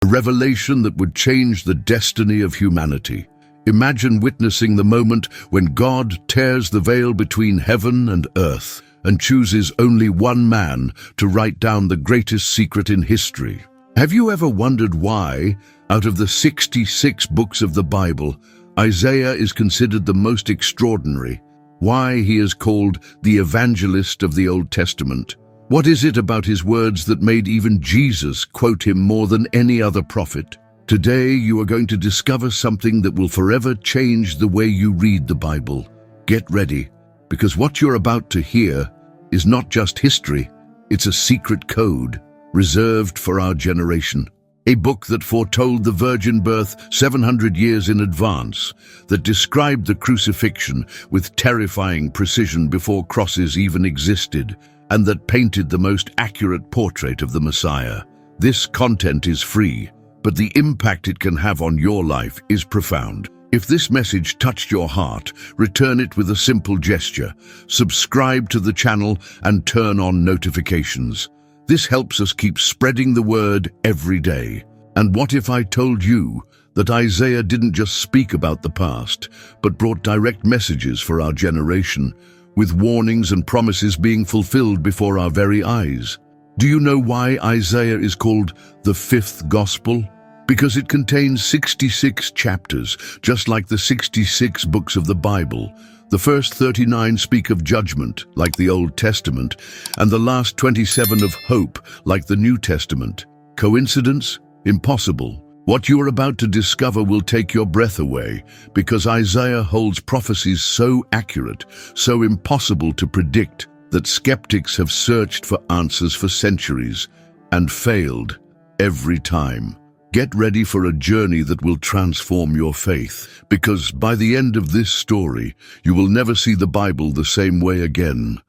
a revelation that would change the destiny of humanity. Imagine witnessing the moment when God tears the veil between heaven and earth and chooses only one man to write down the greatest secret in history. Have you ever wondered why, out of the 66 books of the Bible, Isaiah is considered the most extraordinary? Why he is called the evangelist of the Old Testament? What is it about his words that made even Jesus quote him more than any other prophet? Today you are going to discover something that will forever change the way you read the Bible. Get ready, because what you're about to hear is not just history, it's a secret code reserved for our generation. A book that foretold the virgin birth 700 years in advance, that described the crucifixion with terrifying precision before crosses even existed, and that painted the most accurate portrait of the Messiah. This content is free, but the impact it can have on your life is profound. If this message touched your heart, return it with a simple gesture. Subscribe to the channel and turn on notifications. This helps us keep spreading the word every day. And what if I told you that Isaiah didn't just speak about the past, but brought direct messages for our generation, with warnings and promises being fulfilled before our very eyes? Do you know why Isaiah is called the fifth gospel? Because it contains 66 chapters, just like the 66 books of the Bible. The first 39 speak of judgment, like the Old Testament, and the last 27 of hope, like the New Testament. Coincidence? Impossible. What you are about to discover will take your breath away, because Isaiah holds prophecies so accurate, so impossible to predict, that skeptics have searched for answers for centuries and failed every time. Get ready for a journey that will transform your faith, because by the end of this story, you will never see the Bible the same way again.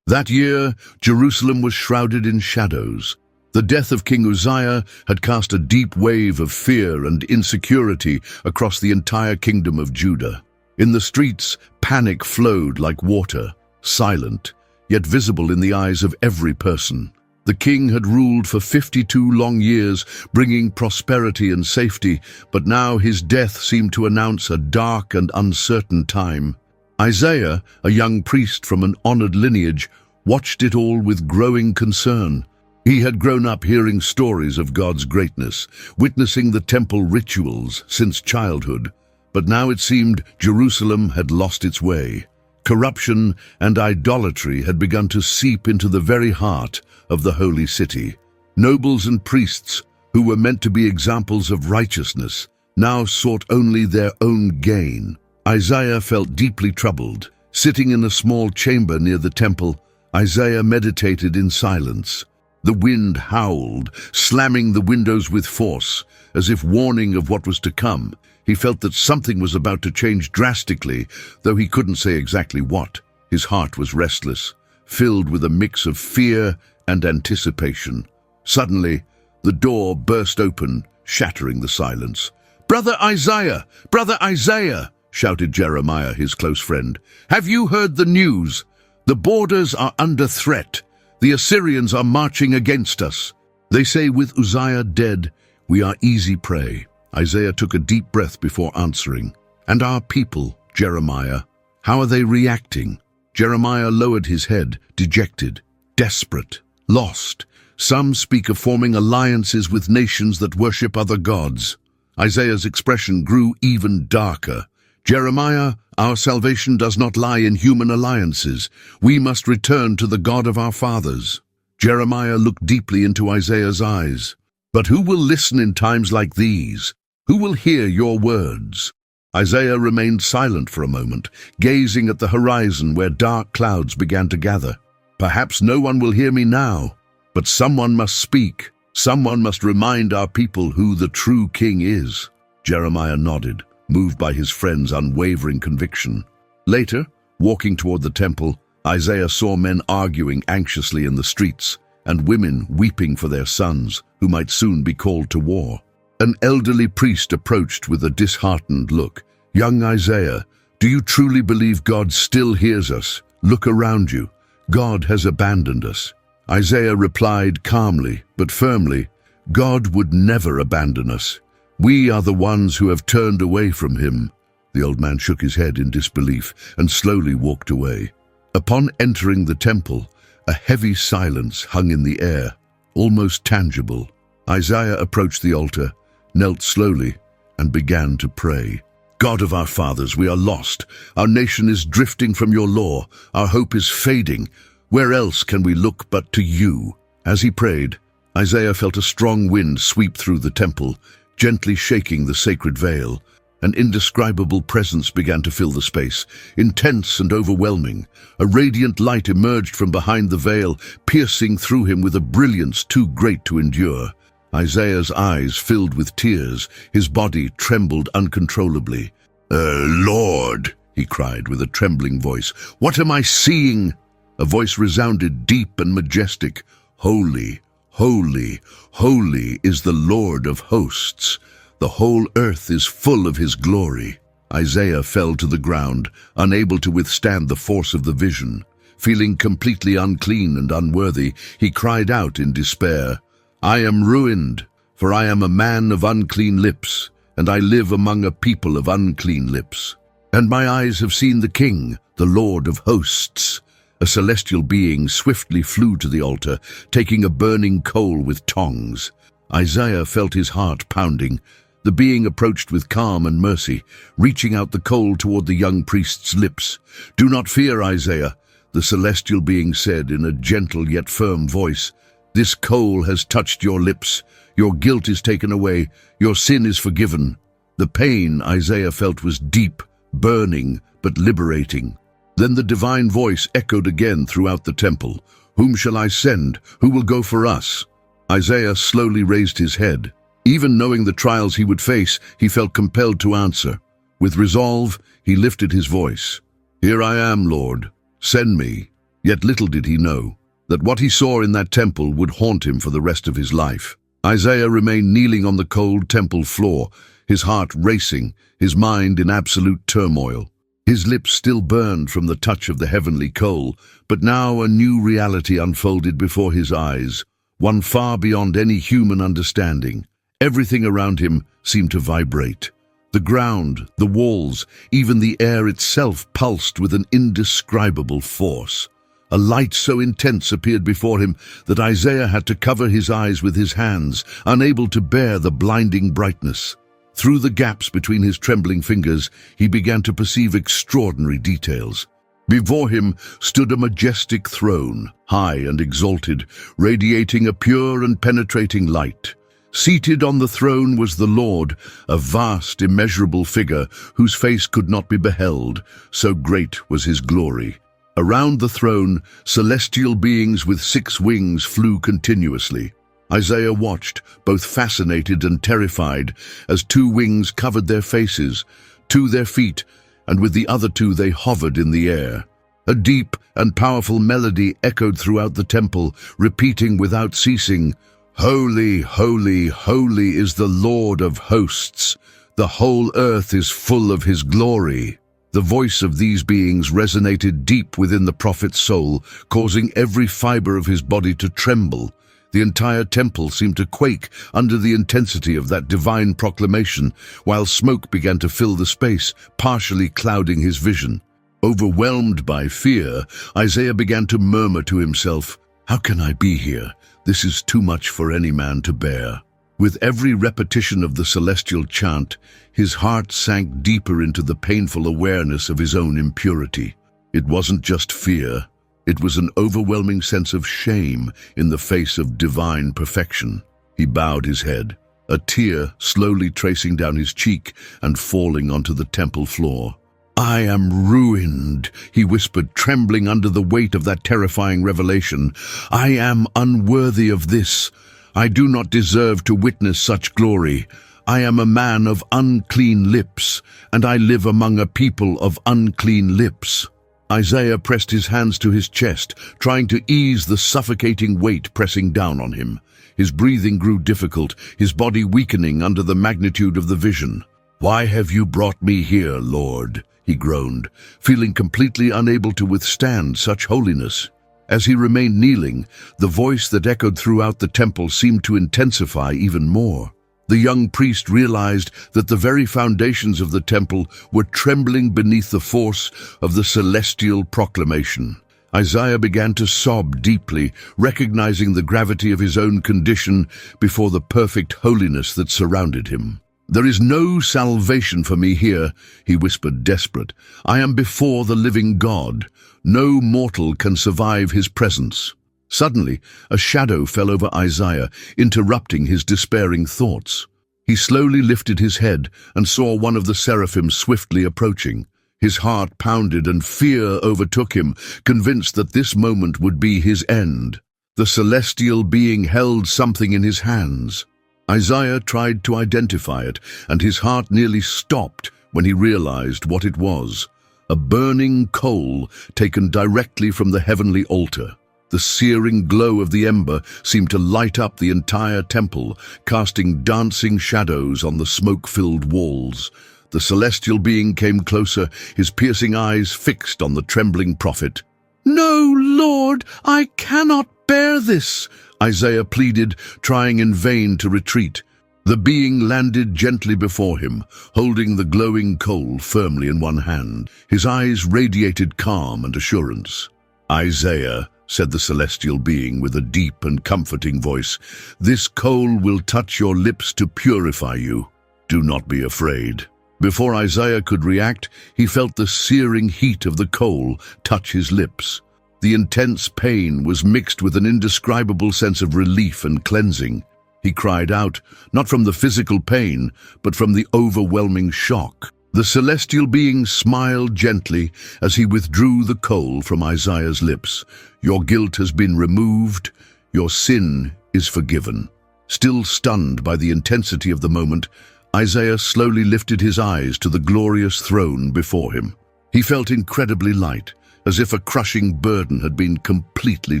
That year, Jerusalem was shrouded in shadows. The death of King Uzziah had cast a deep wave of fear and insecurity across the entire kingdom of Judah. In the streets, panic flowed like water, silent, yet visible in the eyes of every person. The king had ruled for 52 long years, bringing prosperity and safety, but now his death seemed to announce a dark and uncertain time. Isaiah, a young priest from an honored lineage, watched it all with growing concern. He had grown up hearing stories of God's greatness, witnessing the temple rituals since childhood, but now it seemed Jerusalem had lost its way. Corruption and idolatry had begun to seep into the very heart of the holy city. Nobles and priests, who were meant to be examples of righteousness, now sought only their own gain. Isaiah felt deeply troubled. Sitting in a small chamber near the temple, Isaiah meditated in silence. The wind howled, slamming the windows with force, as if warning of what was to come. He felt that something was about to change drastically, though he couldn't say exactly what. His heart was restless, filled with a mix of fear and anticipation. Suddenly, the door burst open, shattering the silence. "Brother Isaiah! Brother Isaiah!" shouted Jeremiah, his close friend. "Have you heard the news? The borders are under threat. The Assyrians are marching against us. They say with Uzziah dead, we are easy prey." Isaiah took a deep breath before answering. "And our people, Jeremiah, how are they reacting?" Jeremiah lowered his head, dejected, desperate, lost. "Some speak of forming alliances with nations that worship other gods." Isaiah's expression grew even darker. "Jeremiah, our salvation does not lie in human alliances. We must return to the God of our fathers." Jeremiah looked deeply into Isaiah's eyes. "But who will listen in times like these? Who will hear your words?" Isaiah remained silent for a moment, gazing at the horizon where dark clouds began to gather. "Perhaps no one will hear me now, but someone must speak. Someone must remind our people who the true king is." Jeremiah nodded, moved by his friend's unwavering conviction. Later, walking toward the temple, Isaiah saw men arguing anxiously in the streets, and women weeping for their sons, who might soon be called to war. An elderly priest approached with a disheartened look. "Young Isaiah, do you truly believe God still hears us? Look around you. God has abandoned us." Isaiah replied calmly but firmly, God would never abandon us. We are the ones who have turned away from him." The old man shook his head in disbelief and slowly walked away. Upon entering the temple, a heavy silence hung in the air, almost tangible. Isaiah approached the altar, knelt slowly, and began to pray. "God of our fathers, we are lost. Our nation is drifting from your law. Our hope is fading. Where else can we look but to you?" As he prayed, Isaiah felt a strong wind sweep through the temple, gently shaking the sacred veil. An indescribable presence began to fill the space, intense and overwhelming. A radiant light emerged from behind the veil, piercing through him with a brilliance too great to endure. Isaiah's eyes filled with tears, his body trembled uncontrollably. "Lord," he cried with a trembling voice, "what am I seeing?" A voice resounded deep and majestic. "Holy, holy, holy is the Lord of hosts. The whole earth is full of his glory." Isaiah fell to the ground, unable to withstand the force of the vision. Feeling completely unclean and unworthy, he cried out in despair, "I am ruined, for I am a man of unclean lips, and I live among a people of unclean lips. And my eyes have seen the King, the Lord of hosts." A celestial being swiftly flew to the altar, taking a burning coal with tongs. Isaiah felt his heart pounding. The being approached with calm and mercy, reaching out the coal toward the young priest's lips. "Do not fear, Isaiah," the celestial being said in a gentle yet firm voice. "This coal has touched your lips. Your guilt is taken away. Your sin is forgiven." The pain Isaiah felt was deep, burning, but liberating. Then the divine voice echoed again throughout the temple. "Whom shall I send? Who will go for us?" Isaiah slowly raised his head. Even knowing the trials he would face, he felt compelled to answer. With resolve, he lifted his voice. "Here I am, Lord. Send me." Yet little did he know that what he saw in that temple would haunt him for the rest of his life. Isaiah remained kneeling on the cold temple floor, his heart racing, his mind in absolute turmoil. His lips still burned from the touch of the heavenly coal, but now a new reality unfolded before his eyes, one far beyond any human understanding. Everything around him seemed to vibrate. The ground, the walls, even the air itself pulsed with an indescribable force. A light so intense appeared before him that Isaiah had to cover his eyes with his hands, unable to bear the blinding brightness. Through the gaps between his trembling fingers, he began to perceive extraordinary details. Before him stood a majestic throne, high and exalted, radiating a pure and penetrating light. Seated on the throne was the Lord, a vast, immeasurable figure whose face could not be beheld, so great was his glory. Around the throne, celestial beings with 6 wings flew continuously. Isaiah watched, both fascinated and terrified, as 2 wings covered their faces, 2 their feet, and with the other 2 they hovered in the air. A deep and powerful melody echoed throughout the temple, repeating without ceasing, "Holy, holy, holy is the Lord of hosts. The whole earth is full of his glory." The voice of these beings resonated deep within the prophet's soul, causing every fiber of his body to tremble. The entire temple seemed to quake under the intensity of that divine proclamation, while smoke began to fill the space, partially clouding his vision. Overwhelmed by fear, Isaiah began to murmur to himself, "How can I be here? This is too much for any man to bear." With every repetition of the celestial chant, his heart sank deeper into the painful awareness of his own impurity. It wasn't just fear. It was an overwhelming sense of shame in the face of divine perfection. He bowed his head, a tear slowly tracing down his cheek and falling onto the temple floor. "I am ruined," he whispered, trembling under the weight of that terrifying revelation. "I am unworthy of this. I do not deserve to witness such glory. I am a man of unclean lips, and I live among a people of unclean lips." Isaiah pressed his hands to his chest, trying to ease the suffocating weight pressing down on him. His breathing grew difficult, his body weakening under the magnitude of the vision. "Why have you brought me here, Lord?" he groaned, feeling completely unable to withstand such holiness. As he remained kneeling, the voice that echoed throughout the temple seemed to intensify even more. The young priest realized that the very foundations of the temple were trembling beneath the force of the celestial proclamation. Isaiah began to sob deeply, recognizing the gravity of his own condition before the perfect holiness that surrounded him. "There is no salvation for me here," he whispered, desperate. "I am before the living God. No mortal can survive his presence." Suddenly, a shadow fell over Isaiah, interrupting his despairing thoughts. He slowly lifted his head and saw one of the seraphim swiftly approaching. His heart pounded and fear overtook him, convinced that this moment would be his end. The celestial being held something in his hands. Isaiah tried to identify it, and his heart nearly stopped when he realized what it was: a burning coal taken directly from the heavenly altar. The searing glow of the ember seemed to light up the entire temple, casting dancing shadows on the smoke-filled walls. The celestial being came closer, his piercing eyes fixed on the trembling prophet. "No, Lord, I cannot bear this," Isaiah pleaded, trying in vain to retreat. The being landed gently before him, holding the glowing coal firmly in one hand. His eyes radiated calm and assurance. "Isaiah," said the celestial being with a deep and comforting voice, "this coal will touch your lips to purify you. Do not be afraid." Before Isaiah could react, he felt the searing heat of the coal touch his lips. The intense pain was mixed with an indescribable sense of relief and cleansing. He cried out, not from the physical pain, but from the overwhelming shock. The celestial being smiled gently as he withdrew the coal from Isaiah's lips. "Your guilt has been removed. Your sin is forgiven." Still stunned by the intensity of the moment, Isaiah slowly lifted his eyes to the glorious throne before him. He felt incredibly light, as if a crushing burden had been completely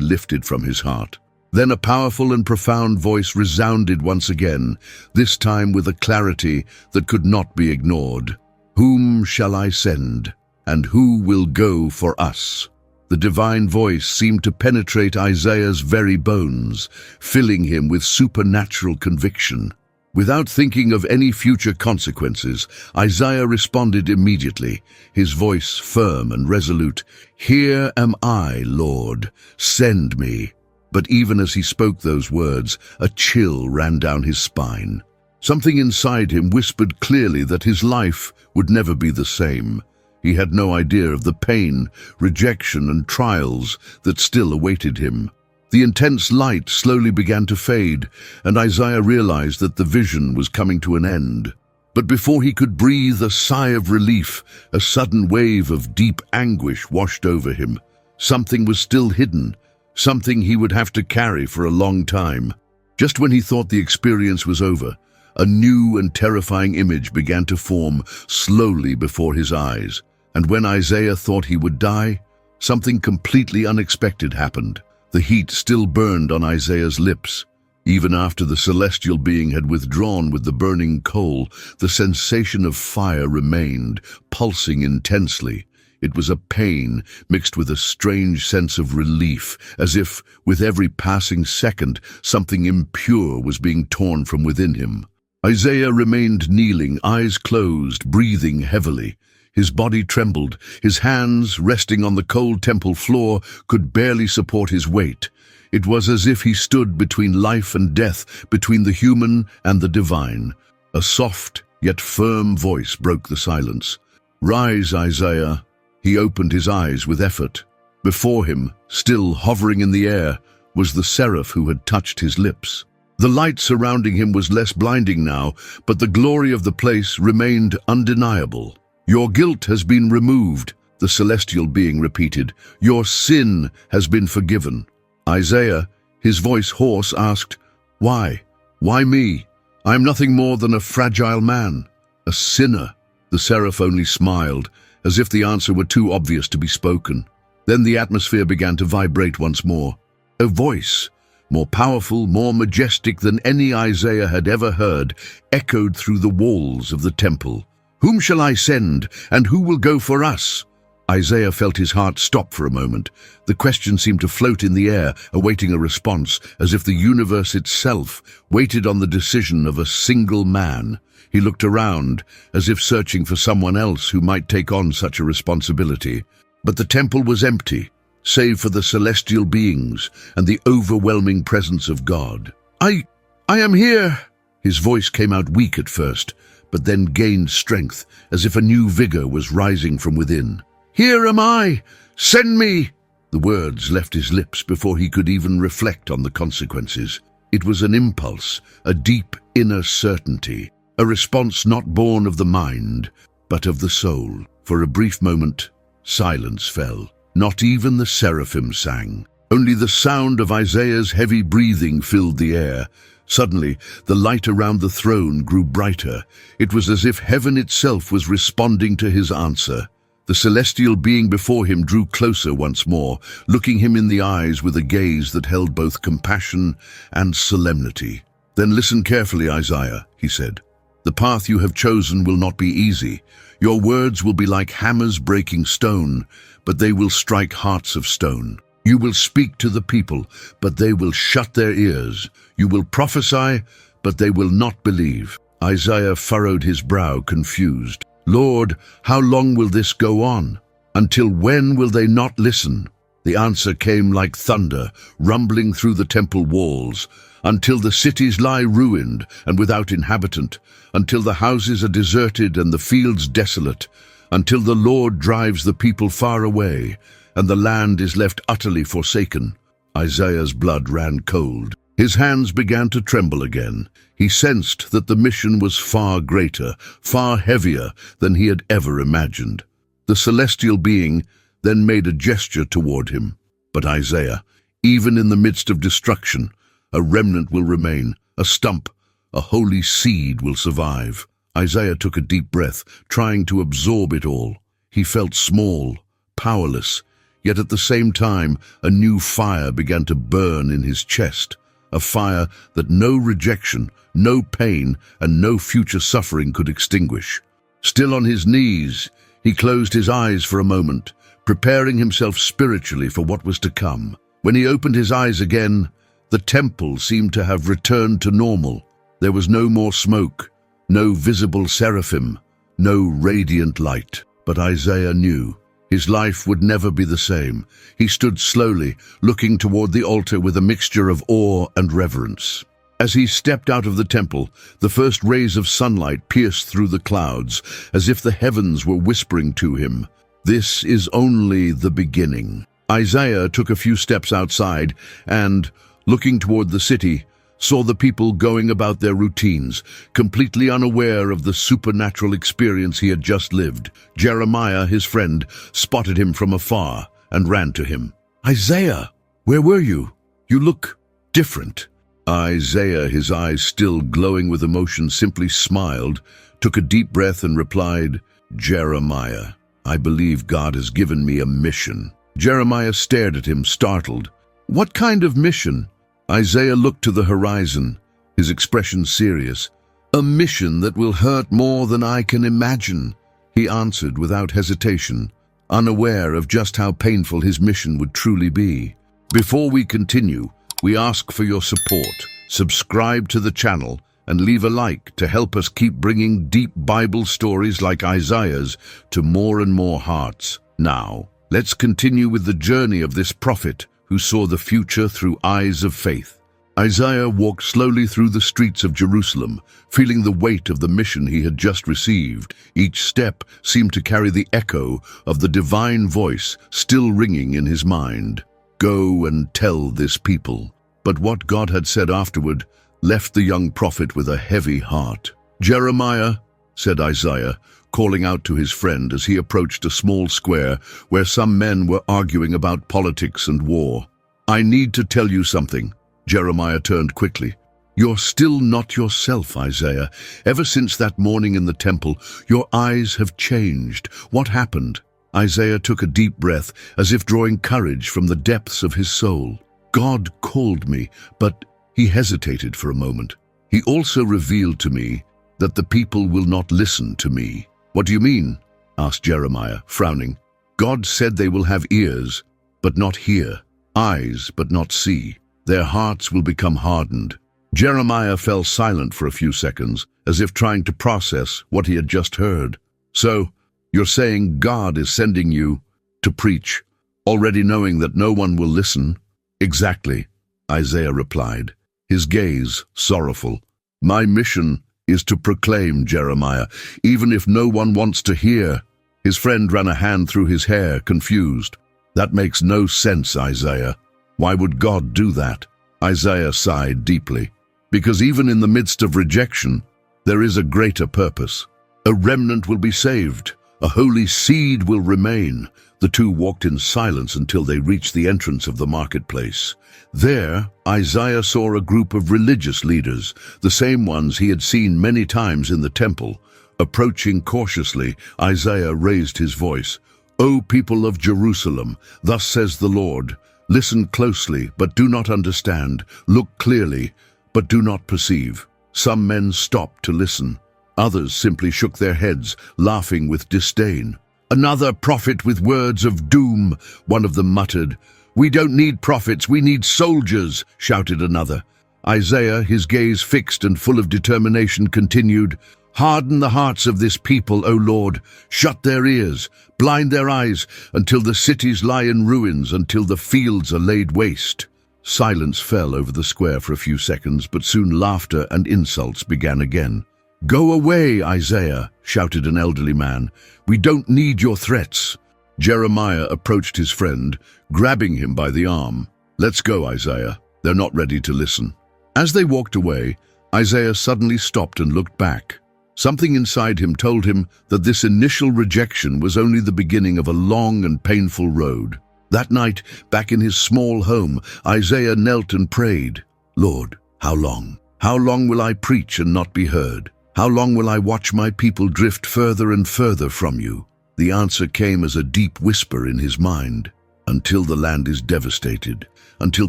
lifted from his heart. Then a powerful and profound voice resounded once again, this time with a clarity that could not be ignored. "Whom shall I send, and who will go for us?" The divine voice seemed to penetrate Isaiah's very bones, filling him with supernatural conviction. Without thinking of any future consequences, Isaiah responded immediately, his voice firm and resolute. "Here am I, Lord, send me." But even as he spoke those words, a chill ran down his spine. Something inside him whispered clearly that his life would never be the same. He had no idea of the pain, rejection, and trials that still awaited him. The intense light slowly began to fade, and Isaiah realized that the vision was coming to an end. But before he could breathe a sigh of relief, a sudden wave of deep anguish washed over him. Something was still hidden, something he would have to carry for a long time. Just when he thought the experience was over, a new and terrifying image began to form slowly before his eyes. And when Isaiah thought he would die, something completely unexpected happened. The heat still burned on Isaiah's lips. Even after the celestial being had withdrawn with the burning coal, the sensation of fire remained, pulsing intensely. It was a pain mixed with a strange sense of relief, as if, with every passing second, something impure was being torn from within him. Isaiah remained kneeling, eyes closed, breathing heavily. His body trembled. His hands, resting on the cold temple floor, could barely support his weight. It was as if he stood between life and death, between the human and the divine. A soft yet firm voice broke the silence. "Rise, Isaiah." He opened his eyes with effort. Before him, still hovering in the air, was the seraph who had touched his lips. The light surrounding him was less blinding now, but the glory of the place remained undeniable. "Your guilt has been removed," the celestial being repeated. "Your sin has been forgiven." Isaiah, his voice hoarse, asked, "Why? Why me? I am nothing more than a fragile man, a sinner." The seraph only smiled, as if the answer were too obvious to be spoken. Then the atmosphere began to vibrate once more. A voice, more powerful, more majestic than any Isaiah had ever heard, echoed through the walls of the temple. "Whom shall I send, and who will go for us?" Isaiah felt his heart stop for a moment. The question seemed to float in the air, awaiting a response, as if the universe itself waited on the decision of a single man. He looked around, as if searching for someone else who might take on such a responsibility. But the temple was empty, save for the celestial beings and the overwhelming presence of God. I am here!" His voice came out weak at first, but then gained strength, as if a new vigor was rising from within. "Here am I! Send me!" The words left his lips before he could even reflect on the consequences. It was an impulse, a deep inner certainty, a response not born of the mind, but of the soul. For a brief moment, silence fell. Not even the seraphim sang. Only the sound of Isaiah's heavy breathing filled the air. Suddenly, the light around the throne grew brighter. It was as if heaven itself was responding to his answer. The celestial being before him drew closer once more, looking him in the eyes with a gaze that held both compassion and solemnity. "Then listen carefully, Isaiah," he said. "The path you have chosen will not be easy. Your words will be like hammers breaking stone, but they will strike hearts of stone. You will speak to the people, but they will shut their ears. You will prophesy, but they will not believe." Isaiah furrowed his brow, confused. "Lord, how long will this go on? Until when will they not listen?" The answer came like thunder, rumbling through the temple walls. "Until the cities lie ruined and without inhabitant, until the houses are deserted and the fields desolate, until the Lord drives the people far away, and the land is left utterly forsaken." Isaiah's blood ran cold. His hands began to tremble again. He sensed that the mission was far greater, far heavier than he had ever imagined. The celestial being then made a gesture toward him. "But Isaiah, even in the midst of destruction, a remnant will remain, a stump, a holy seed will survive." Isaiah took a deep breath, trying to absorb it all. He felt small, powerless, yet at the same time a new fire began to burn in his chest. A fire that no rejection, no pain, and no future suffering could extinguish. Still on his knees, he closed his eyes for a moment, preparing himself spiritually for what was to come. When he opened his eyes again, the temple seemed to have returned to normal. There was no more smoke, no visible seraphim, no radiant light. But Isaiah knew his life would never be the same. He stood slowly, looking toward the altar with a mixture of awe and reverence. As he stepped out of the temple, the first rays of sunlight pierced through the clouds, as if the heavens were whispering to him, "This is only the beginning." Isaiah took a few steps outside and, looking toward the city, saw the people going about their routines, completely unaware of the supernatural experience he had just lived. Jeremiah, his friend, spotted him from afar and ran to him. "Isaiah, where were you? You look different." Isaiah, his eyes still glowing with emotion, simply smiled, took a deep breath and replied, "Jeremiah, I believe God has given me a mission." Jeremiah stared at him, startled. "What kind of mission?" Isaiah looked to the horizon, his expression serious. "A mission that will hurt more than I can imagine," he answered without hesitation, unaware of just how painful his mission would truly be. Before we continue, we ask for your support. Subscribe to the channel and leave a like to help us keep bringing deep Bible stories like Isaiah's to more and more hearts. Now, let's continue with the journey of this prophet who saw the future through eyes of faith. Isaiah walked slowly through the streets of Jerusalem, feeling the weight of the mission he had just received. Each step seemed to carry the echo of the divine voice still ringing in his mind. "Go and tell this people." But what God had said afterward left the young prophet with a heavy heart. "Jeremiah," said Isaiah, calling out to his friend as he approached a small square where some men were arguing about politics and war. "I need to tell you something." Jeremiah turned quickly. "You're still not yourself, Isaiah. Ever since that morning in the temple, your eyes have changed. What happened?" Isaiah took a deep breath, as if drawing courage from the depths of his soul. "God called me, but..." He hesitated for a moment. "He also revealed to me that the people will not listen to me." "What do you mean?" asked Jeremiah, frowning. God said they will have ears, but not hear, eyes, but not see. Their hearts will become hardened. Jeremiah fell silent for a few seconds, as if trying to process what he had just heard. So, you're saying God is sending you to preach, already knowing that no one will listen? Exactly, Isaiah replied, his gaze sorrowful. My mission is to proclaim, Jeremiah, even if no one wants to hear. His friend ran a hand through his hair, confused. That makes no sense, Isaiah. Why would God do that? Isaiah sighed deeply. Because even in the midst of rejection, there is a greater purpose. A remnant will be saved. A holy seed will remain. The two walked in silence until they reached the entrance of the marketplace. There, Isaiah saw a group of religious leaders, the same ones he had seen many times in the temple. Approaching cautiously, Isaiah raised his voice. O people of Jerusalem, thus says the Lord, listen closely, but do not understand. Look clearly, but do not perceive. Some men stopped to listen. Others simply shook their heads, laughing with disdain. Another prophet with words of doom, one of them muttered. We don't need prophets, we need soldiers, shouted another. Isaiah, his gaze fixed and full of determination, continued, Harden the hearts of this people, O Lord. Shut their ears, blind their eyes, until the cities lie in ruins, until the fields are laid waste. Silence fell over the square for a few seconds, but soon laughter and insults began again. Go away, Isaiah, shouted an elderly man. We don't need your threats. Jeremiah approached his friend, grabbing him by the arm. Let's go, Isaiah. They're not ready to listen. As they walked away, Isaiah suddenly stopped and looked back. Something inside him told him that this initial rejection was only the beginning of a long and painful road. That night, back in his small home, Isaiah knelt and prayed, Lord, how long? How long will I preach and not be heard? How long will I watch my people drift further and further from you? The answer came as a deep whisper in his mind. Until the land is devastated, until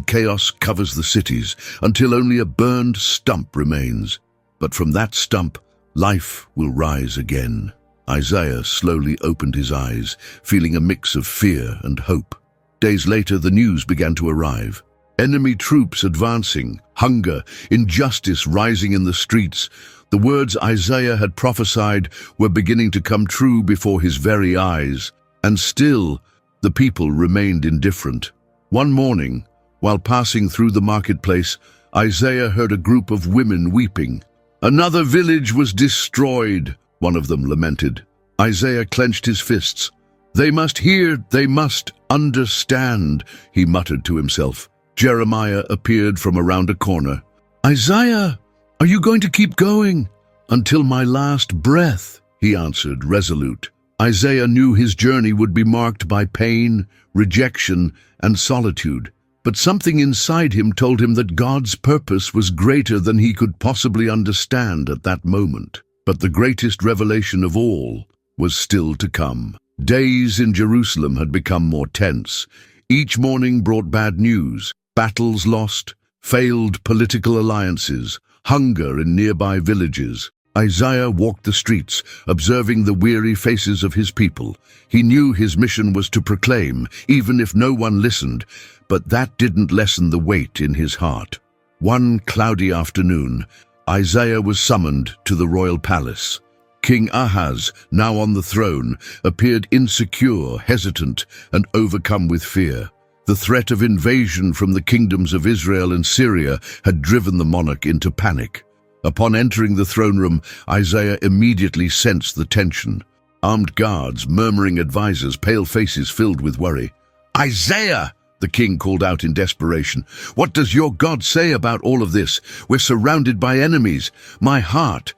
chaos covers the cities, until only a burned stump remains. But from that stump, life will rise again. Isaiah slowly opened his eyes, feeling a mix of fear and hope. Days later, the news began to arrive. Enemy troops advancing, hunger, injustice rising in the streets. The words Isaiah had prophesied were beginning to come true before his very eyes. And still, the people remained indifferent. One morning, while passing through the marketplace, Isaiah heard a group of women weeping. Another village was destroyed, one of them lamented. Isaiah clenched his fists. They must hear, they must understand, he muttered to himself. Jeremiah appeared from around a corner. Isaiah, are you going to keep going? Until my last breath, he answered, resolute. Isaiah knew his journey would be marked by pain, rejection, and solitude. But something inside him told him that God's purpose was greater than he could possibly understand at that moment. But the greatest revelation of all was still to come. Days in Jerusalem had become more tense. Each morning brought bad news, battles lost, failed political alliances, hunger in nearby villages. Isaiah walked the streets, observing the weary faces of his people. He knew his mission was to proclaim, even if no one listened, but that didn't lessen the weight in his heart. One cloudy afternoon, Isaiah was summoned to the royal palace. King Ahaz, now on the throne, appeared insecure, hesitant, and overcome with fear. The threat of invasion from the kingdoms of Israel and Syria had driven the monarch into panic. Upon entering the throne room, Isaiah immediately sensed the tension. Armed guards, murmuring advisors, pale faces filled with worry. Isaiah! The king called out in desperation. What does your God say about all of this? We're surrounded by enemies. My heart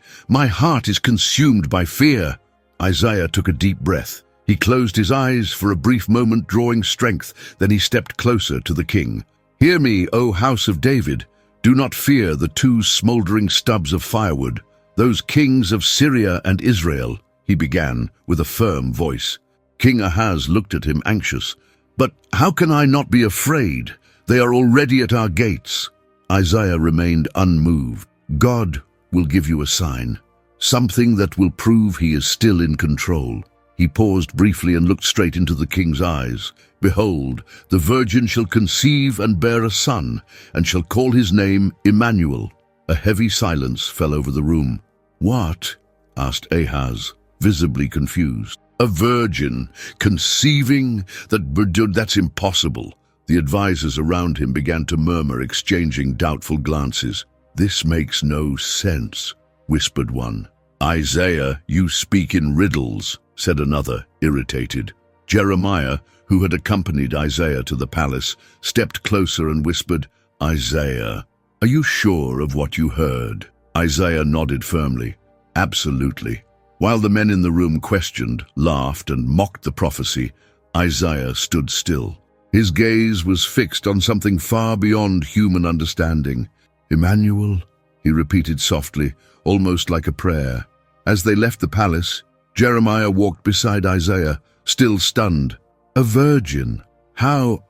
is consumed by fear. Isaiah took a deep breath. He closed his eyes for a brief moment, drawing strength. Then he stepped closer to the king. Hear me, O house of David. Do not fear the two smoldering stubs of firewood. Those kings of Syria and Israel, he began with a firm voice. King Ahaz looked at him anxious. But how can I not be afraid? They are already at our gates. Isaiah remained unmoved. God will give you a sign, something that will prove he is still in control. He paused briefly and looked straight into the king's eyes. "Behold, the virgin shall conceive and bear a son, and shall call his name Emmanuel." A heavy silence fell over the room. "What?" asked Ahaz, visibly confused. "A virgin conceiving? That's impossible." The advisors around him began to murmur, exchanging doubtful glances. "This makes no sense," whispered one. "Isaiah, you speak in riddles," said another, irritated. Jeremiah, who had accompanied Isaiah to the palace, stepped closer and whispered, "Isaiah, are you sure of what you heard?" Isaiah nodded firmly. "Absolutely." While the men in the room questioned, laughed, and mocked the prophecy, Isaiah stood still. His gaze was fixed on something far beyond human understanding. "Emmanuel," he repeated softly, almost like a prayer. As they left the palace, Jeremiah walked beside Isaiah, still stunned. "A virgin? How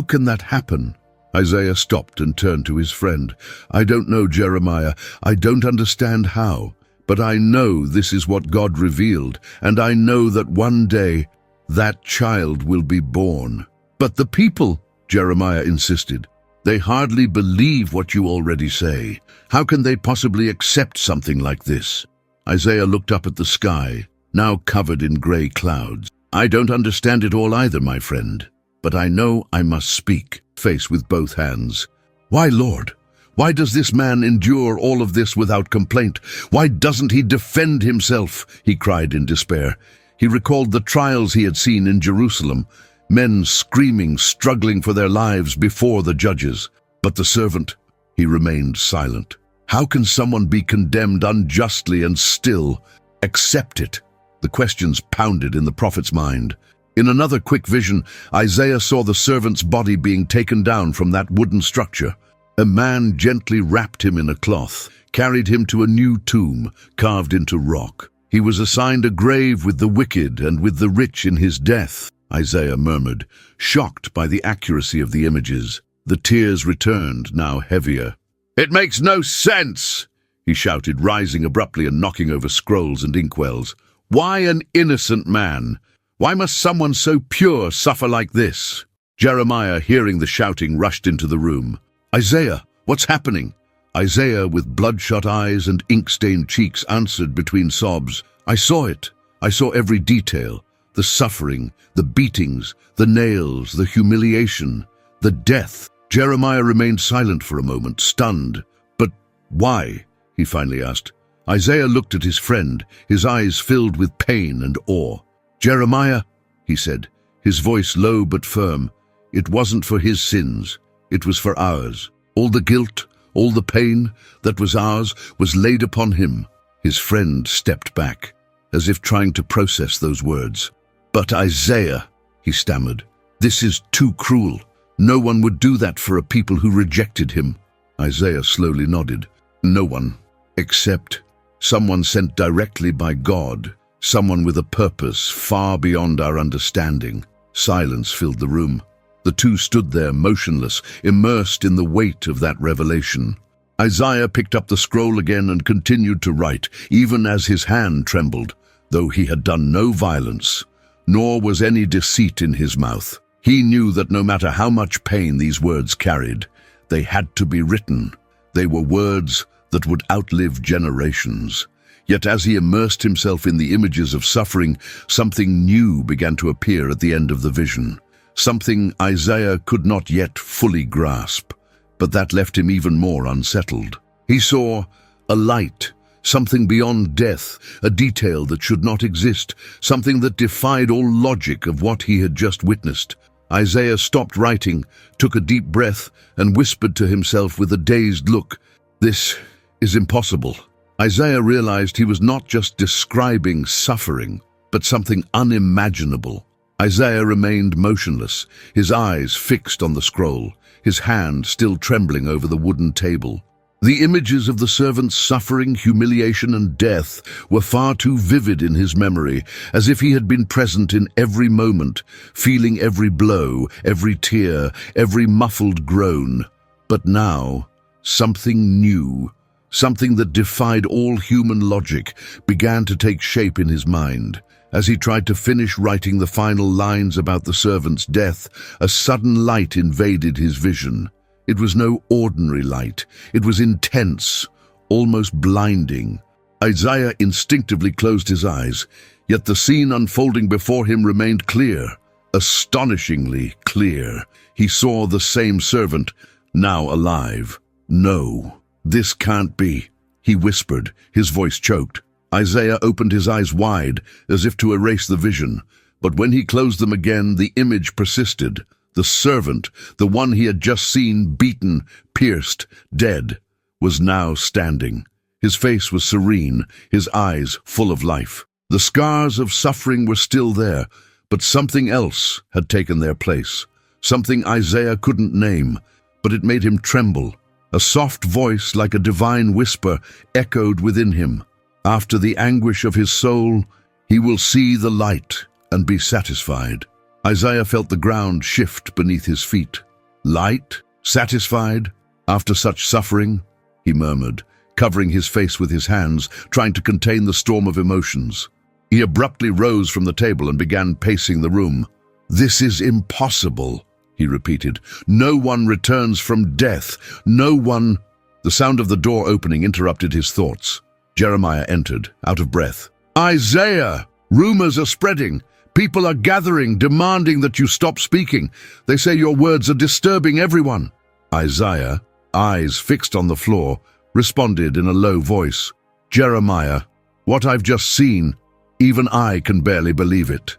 can that happen?" Isaiah stopped and turned to his friend. "I don't know, Jeremiah. I don't understand how. But I know this is what God revealed, and I know that one day that child will be born." "But the people," Jeremiah insisted, "they hardly believe what you already say. How can they possibly accept something like this?" Isaiah looked up at the sky, now covered in gray clouds. "I don't understand it all either, my friend, but I know I must speak," face with both hands. "Why, Lord? Why does this man endure all of this without complaint? Why doesn't he defend himself?" he cried in despair. He recalled the trials he had seen in Jerusalem, men screaming, struggling for their lives before the judges. But the servant, he remained silent. How can someone be condemned unjustly and still accept it? The questions pounded in the prophet's mind. In another quick vision, Isaiah saw the servant's body being taken down from that wooden structure. A man gently wrapped him in a cloth, carried him to a new tomb carved into rock. He was assigned a grave with the wicked and with the rich in his death, Isaiah murmured, shocked by the accuracy of the images. The tears returned, now heavier. "It makes no sense!" he shouted, rising abruptly and knocking over scrolls and inkwells. "Why an innocent man? Why must someone so pure suffer like this?" Jeremiah, hearing the shouting, rushed into the room. "Isaiah, what's happening?" Isaiah, with bloodshot eyes and ink-stained cheeks, answered between sobs. "I saw it. I saw every detail. The suffering, the beatings, the nails, the humiliation, the death." Jeremiah remained silent for a moment, stunned. "But why?" he finally asked. Isaiah looked at his friend, his eyes filled with pain and awe. "Jeremiah," he said, his voice low but firm, "it wasn't for his sins. It was for ours. All the guilt, all the pain that was ours was laid upon him." His friend stepped back, as if trying to process those words. "But Isaiah," he stammered, "this is too cruel. No one would do that for a people who rejected him." Isaiah slowly nodded. "No one, except someone sent directly by God, someone with a purpose far beyond our understanding." Silence filled the room. The two stood there motionless, immersed in the weight of that revelation. Isaiah picked up the scroll again and continued to write, even as his hand trembled, though he had done no violence, nor was any deceit in his mouth. He knew that no matter how much pain these words carried, they had to be written. They were words that would outlive generations. Yet as he immersed himself in the images of suffering, something new began to appear at the end of the vision. Something Isaiah could not yet fully grasp, but that left him even more unsettled. He saw a light, something beyond death, a detail that should not exist, something that defied all logic of what he had just witnessed. Isaiah stopped writing, took a deep breath, and whispered to himself with a dazed look, "This is impossible." Isaiah realized he was not just describing suffering, but something unimaginable. Isaiah remained motionless, his eyes fixed on the scroll, his hand still trembling over the wooden table. The images of the servant's suffering, humiliation, and death were far too vivid in his memory, as if he had been present in every moment, feeling every blow, every tear, every muffled groan. But now, something new, something that defied all human logic, began to take shape in his mind. As he tried to finish writing the final lines about the servant's death, a sudden light invaded his vision. It was no ordinary light. It was intense, almost blinding. Isaiah instinctively closed his eyes, yet the scene unfolding before him remained clear, astonishingly clear. He saw the same servant, now alive. "No, this can't be," he whispered, his voice choked. Isaiah opened his eyes wide, as if to erase the vision, but when he closed them again, the image persisted. The servant, the one he had just seen beaten, pierced, dead, was now standing. His face was serene, his eyes full of life. The scars of suffering were still there, but something else had taken their place. Something Isaiah couldn't name, but it made him tremble. A soft voice, like a divine whisper, echoed within him. After the anguish of his soul, he will see the light and be satisfied. Isaiah felt the ground shift beneath his feet. Light? Satisfied? After such suffering? He murmured, covering his face with his hands, trying to contain the storm of emotions. He abruptly rose from the table and began pacing the room. "This is impossible," he repeated. "No one returns from death. No one—" The sound of the door opening interrupted his thoughts. Jeremiah entered, out of breath. "Isaiah! Rumors are spreading. People are gathering, demanding that you stop speaking. They say your words are disturbing everyone." Isaiah, eyes fixed on the floor, responded in a low voice. "Jeremiah, what I've just seen, even I can barely believe it."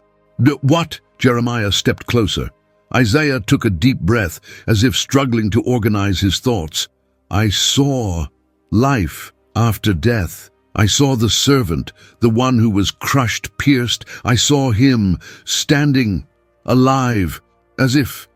"What?" Jeremiah stepped closer. Isaiah took a deep breath, as if struggling to organize his thoughts. "I saw life after death. I saw the servant, the one who was crushed, pierced. I saw him standing alive, as if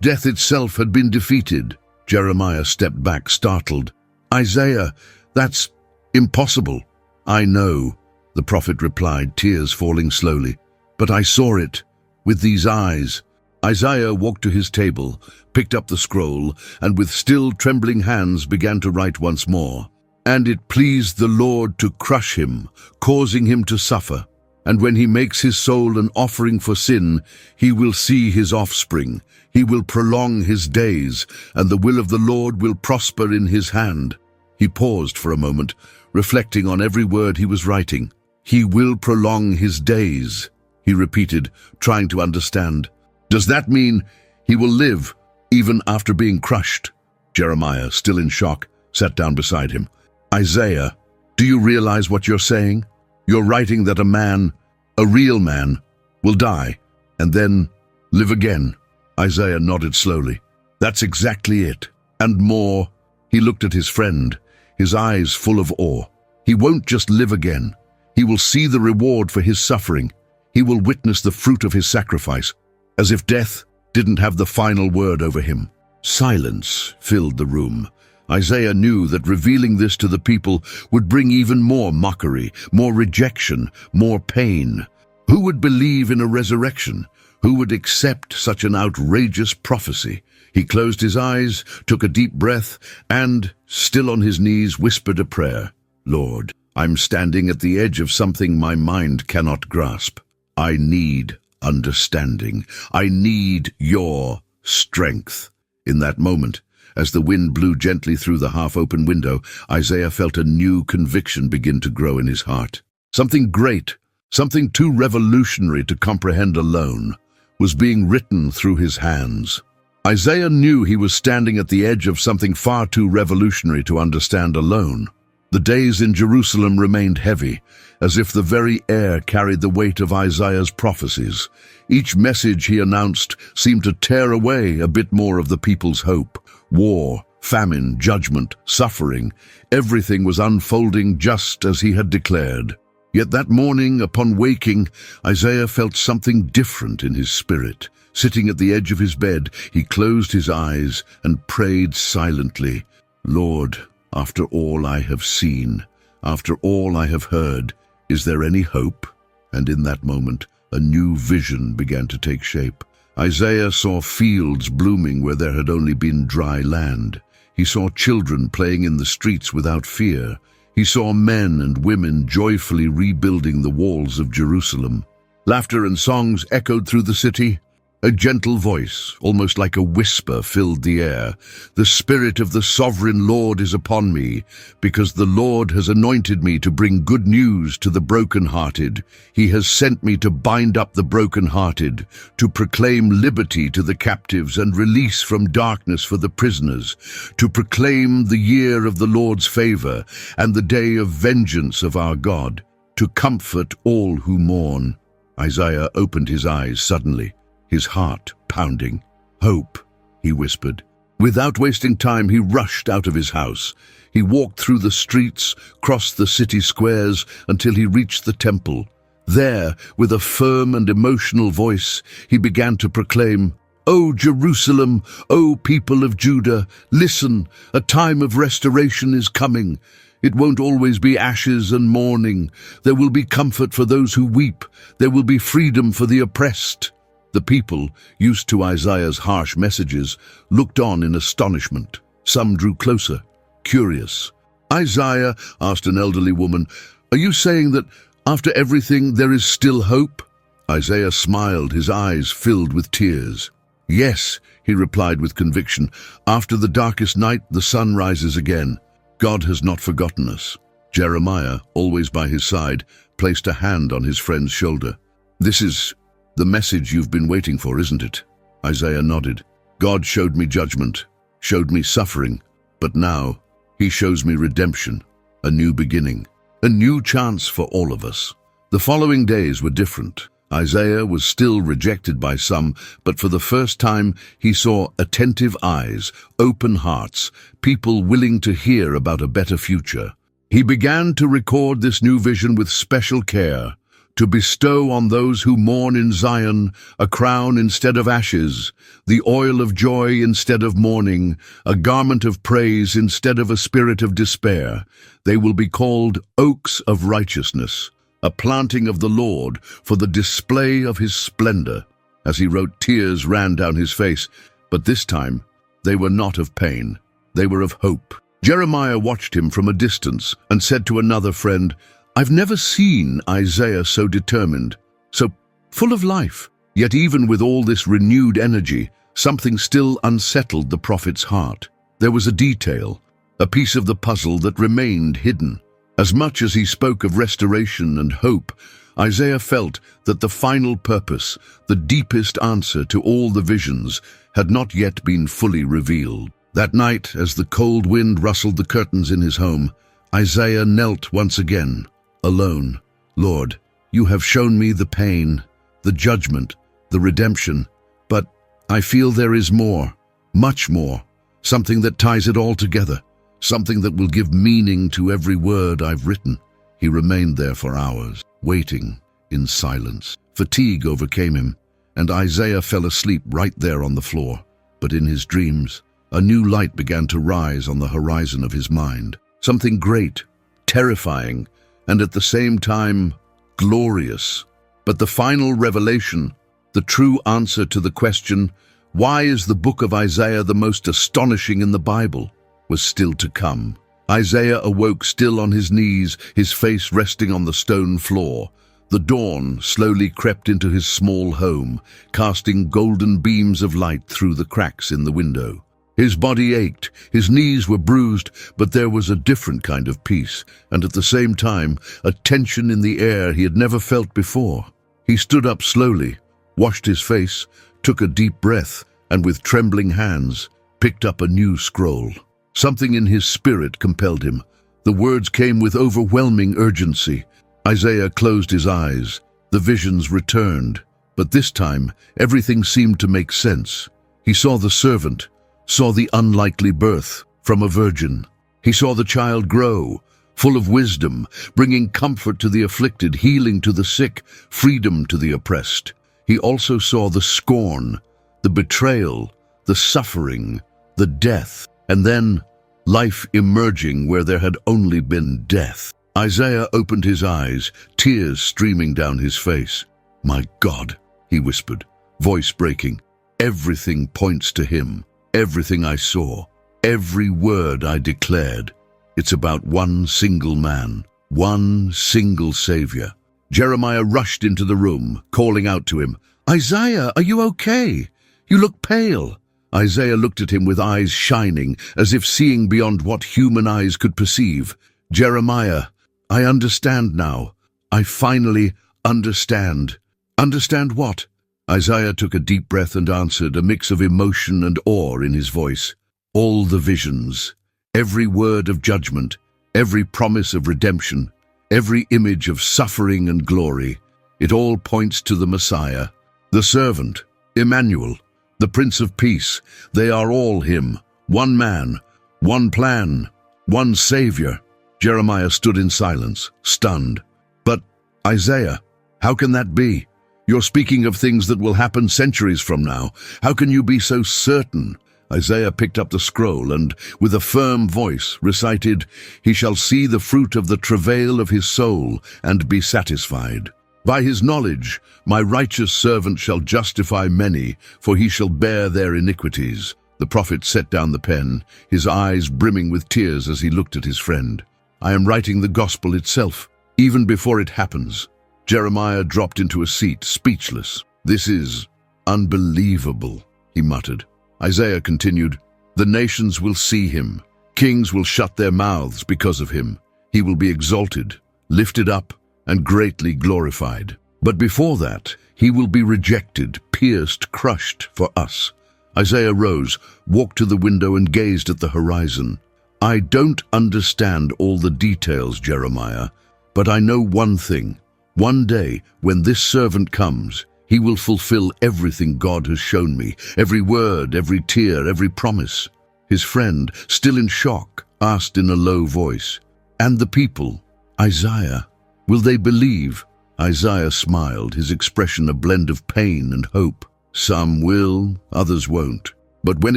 death itself had been defeated." Jeremiah stepped back, startled. "Isaiah, that's impossible." "I know," the prophet replied, tears falling slowly. "But I saw it with these eyes." Isaiah walked to his table, picked up the scroll, and with still trembling hands began to write once more. "And it pleased the Lord to crush him, causing him to suffer. And when he makes his soul an offering for sin, he will see his offspring. He will prolong his days, and the will of the Lord will prosper in his hand." He paused for a moment, reflecting on every word he was writing. "He will prolong his days," he repeated, trying to understand. "Does that mean he will live even after being crushed?" Jeremiah, still in shock, sat down beside him. "Isaiah, do you realize what you're saying? You're writing that a man, a real man, will die and then live again." Isaiah nodded slowly. "That's exactly it. And more." He looked at his friend, his eyes full of awe. "He won't just live again. He will see the reward for his suffering. He will witness the fruit of his sacrifice, as if death didn't have the final word over him." Silence filled the room. Isaiah knew that revealing this to the people would bring even more mockery, more rejection, more pain. Who would believe in a resurrection? Who would accept such an outrageous prophecy? He closed his eyes, took a deep breath, and, still on his knees, whispered a prayer. "Lord, I'm standing at the edge of something my mind cannot grasp. I need understanding. I need your strength." In that moment, as the wind blew gently through the half-open window, Isaiah felt a new conviction begin to grow in his heart. Something great, something too revolutionary to comprehend alone, was being written through his hands. Isaiah knew he was standing at the edge of something far too revolutionary to understand alone. The days in Jerusalem remained heavy, as if the very air carried the weight of Isaiah's prophecies. Each message he announced seemed to tear away a bit more of the people's hope. War, famine, judgment, suffering, everything was unfolding just as he had declared. Yet that morning, upon waking, Isaiah felt something different in his spirit. Sitting at the edge of his bed, he closed his eyes and prayed silently. "Lord, after all I have seen, after all I have heard, is there any hope?" And in that moment, a new vision began to take shape. Isaiah saw fields blooming where there had only been dry land. He saw children playing in the streets without fear. He saw men and women joyfully rebuilding the walls of Jerusalem. Laughter and songs echoed through the city. A gentle voice, almost like a whisper, filled the air. The Spirit of the Sovereign Lord is upon me, because the Lord has anointed me to bring good news to the brokenhearted. He has sent me to bind up the brokenhearted, to proclaim liberty to the captives and release from darkness for the prisoners, to proclaim the year of the Lord's favor and the day of vengeance of our God, to comfort all who mourn. Isaiah opened his eyes suddenly, his heart pounding. "Hope," he whispered. Without wasting time, he rushed out of his house. He walked through the streets, crossed the city squares, until he reached the temple. There, with a firm and emotional voice, he began to proclaim, "O Jerusalem, O people of Judah, listen, a time of restoration is coming. It won't always be ashes and mourning. There will be comfort for those who weep. There will be freedom for the oppressed." The people, used to Isaiah's harsh messages, looked on in astonishment. Some drew closer, curious. "Isaiah," asked an elderly woman, "are you saying that after everything there is still hope?" Isaiah smiled, his eyes filled with tears. "Yes," he replied with conviction, "after the darkest night the sun rises again. God has not forgotten us." Jeremiah, always by his side, placed a hand on his friend's shoulder. "This is the message you've been waiting for, isn't it?" Isaiah nodded. "God showed me judgment, showed me suffering, but now he shows me redemption, a new beginning, a new chance for all of us." The following days were different. Isaiah was still rejected by some, but for the first time he saw attentive eyes, open hearts, people willing to hear about a better future. He began to record this new vision with special care, to bestow on those who mourn in Zion a crown instead of ashes, the oil of joy instead of mourning, a garment of praise instead of a spirit of despair. They will be called oaks of righteousness, a planting of the Lord for the display of his splendor. As he wrote, tears ran down his face, but this time they were not of pain, they were of hope. Jeremiah watched him from a distance and said to another friend, "I've never seen Isaiah so determined, so full of life." Yet even with all this renewed energy, something still unsettled the prophet's heart. There was a detail, a piece of the puzzle that remained hidden. As much as he spoke of restoration and hope, Isaiah felt that the final purpose, the deepest answer to all the visions, had not yet been fully revealed. That night, as the cold wind rustled the curtains in his home, Isaiah knelt once again, alone. "Lord, you have shown me the pain, the judgment, the redemption, but I feel there is more, much more, something that ties it all together, something that will give meaning to every word I've written." He remained there for hours, waiting in silence. Fatigue overcame him, and Isaiah fell asleep right there on the floor. But in his dreams, a new light began to rise on the horizon of his mind. Something great, terrifying, and at the same time, glorious. But the final revelation, the true answer to the question, why is the book of Isaiah the most astonishing in the Bible, was still to come. Isaiah awoke still on his knees, his face resting on the stone floor. The dawn slowly crept into his small home, casting golden beams of light through the cracks in the window. His body ached, his knees were bruised, but there was a different kind of peace, and at the same time, a tension in the air he had never felt before. He stood up slowly, washed his face, took a deep breath, and with trembling hands, picked up a new scroll. Something in his spirit compelled him. The words came with overwhelming urgency. Isaiah closed his eyes. The visions returned, but this time, everything seemed to make sense. He saw the servant, saw the unlikely birth from a virgin. He saw the child grow, full of wisdom, bringing comfort to the afflicted, healing to the sick, freedom to the oppressed. He also saw the scorn, the betrayal, the suffering, the death, and then life emerging where there had only been death. Isaiah opened his eyes, tears streaming down his face. "My God," he whispered, voice breaking, "everything points to him. Everything I saw, every word I declared. It's about one single man, one single Savior, Jeremiah rushed into the room, calling out to him, "Isaiah, are you okay? You look pale." Isaiah looked at him with eyes shining, as if seeing beyond what human eyes could perceive. "Jeremiah, I understand now. I finally understand." "Understand what?" Isaiah took a deep breath and answered, a mix of emotion and awe in his voice. "All the visions, every word of judgment, every promise of redemption, every image of suffering and glory, it all points to the Messiah, the servant, Emmanuel, the Prince of Peace. They are all him, one man, one plan, one Savior." Jeremiah stood in silence, stunned. "But, Isaiah, how can that be? You're speaking of things that will happen centuries from now. How can you be so certain?" Isaiah picked up the scroll and, with a firm voice, recited, "He shall see the fruit of the travail of his soul and be satisfied. By his knowledge, my righteous servant shall justify many, for he shall bear their iniquities." The prophet set down the pen, his eyes brimming with tears as he looked at his friend. "I am writing the gospel itself, even before it happens." Jeremiah dropped into a seat, speechless. "This is unbelievable," he muttered. Isaiah continued, "The nations will see him. Kings will shut their mouths because of him. He will be exalted, lifted up, and greatly glorified. But before that, he will be rejected, pierced, crushed for us." Isaiah rose, walked to the window, and gazed at the horizon. "I don't understand all the details, Jeremiah, but I know one thing. One day, when this servant comes, he will fulfill everything God has shown me, every word, every tear, every promise." His friend, still in shock, asked in a low voice, "And the people, Isaiah, will they believe?" Isaiah smiled, his expression a blend of pain and hope. "Some will, others won't. But when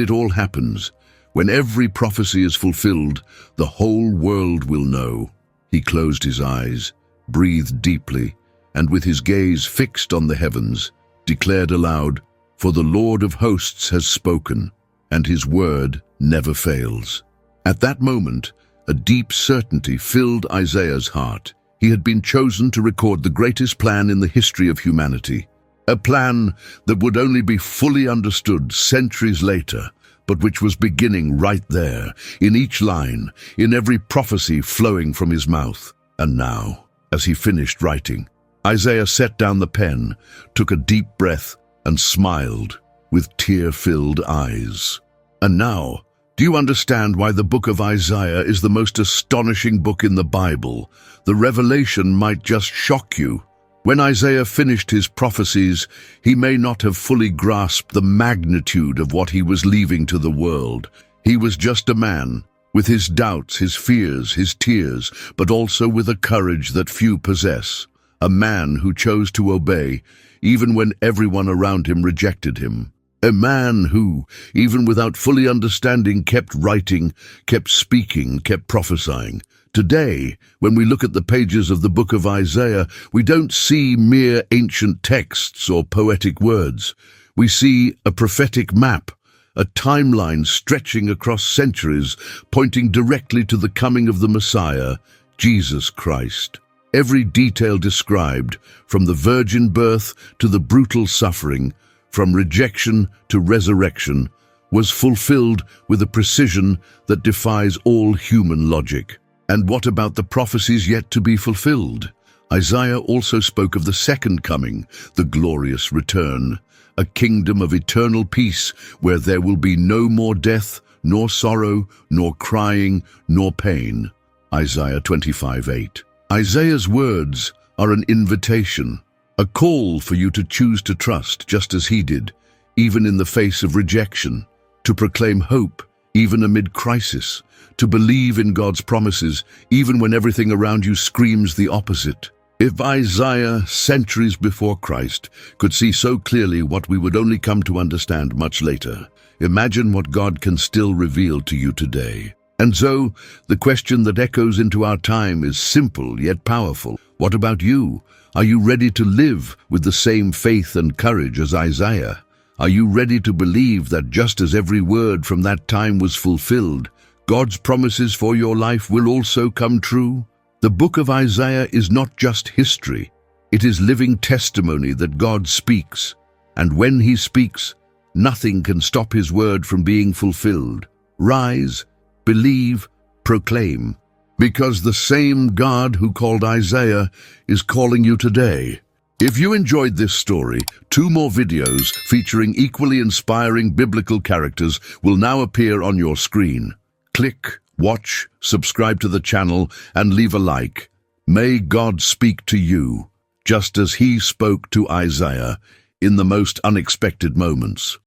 it all happens, when every prophecy is fulfilled, the whole world will know." He closed his eyes, breathed deeply, and with his gaze fixed on the heavens, declared aloud, "For the Lord of hosts has spoken, and his word never fails." At that moment, a deep certainty filled Isaiah's heart. He had been chosen to record the greatest plan in the history of humanity, a plan that would only be fully understood centuries later, but which was beginning right there, in each line, in every prophecy flowing from his mouth. And now, as he finished writing, Isaiah set down the pen, took a deep breath, and smiled with tear-filled eyes. "And now, do you understand why the book of Isaiah is the most astonishing book in the Bible? The revelation might just shock you. When Isaiah finished his prophecies, he may not have fully grasped the magnitude of what he was leaving to the world. He was just a man, with his doubts, his fears, his tears, but also with a courage that few possess. A man who chose to obey, even when everyone around him rejected him. A man who, even without fully understanding, kept writing, kept speaking, kept prophesying. Today, when we look at the pages of the book of Isaiah, we don't see mere ancient texts or poetic words. We see a prophetic map, a timeline stretching across centuries, pointing directly to the coming of the Messiah, Jesus Christ. Every detail described, from the virgin birth to the brutal suffering, from rejection to resurrection, was fulfilled with a precision that defies all human logic. And what about the prophecies yet to be fulfilled? Isaiah also spoke of the second coming, the glorious return, a kingdom of eternal peace where there will be no more death, nor sorrow, nor crying, nor pain. Isaiah 25:8. Isaiah's words are an invitation, a call for you to choose to trust just as he did, even in the face of rejection, to proclaim hope, even amid crisis, to believe in God's promises, even when everything around you screams the opposite. If Isaiah, centuries before Christ, could see so clearly what we would only come to understand much later, imagine what God can still reveal to you today. And so, the question that echoes into our time is simple yet powerful. What about you? Are you ready to live with the same faith and courage as Isaiah? Are you ready to believe that just as every word from that time was fulfilled, God's promises for your life will also come true? The book of Isaiah is not just history. It is living testimony that God speaks, and when he speaks, nothing can stop his word from being fulfilled. Rise, believe, proclaim, because the same God who called Isaiah is calling you today. If you enjoyed this story, 2 more videos featuring equally inspiring biblical characters will now appear on your screen. Click, watch, subscribe to the channel, and leave a like. May God speak to you, just as he spoke to Isaiah, in the most unexpected moments.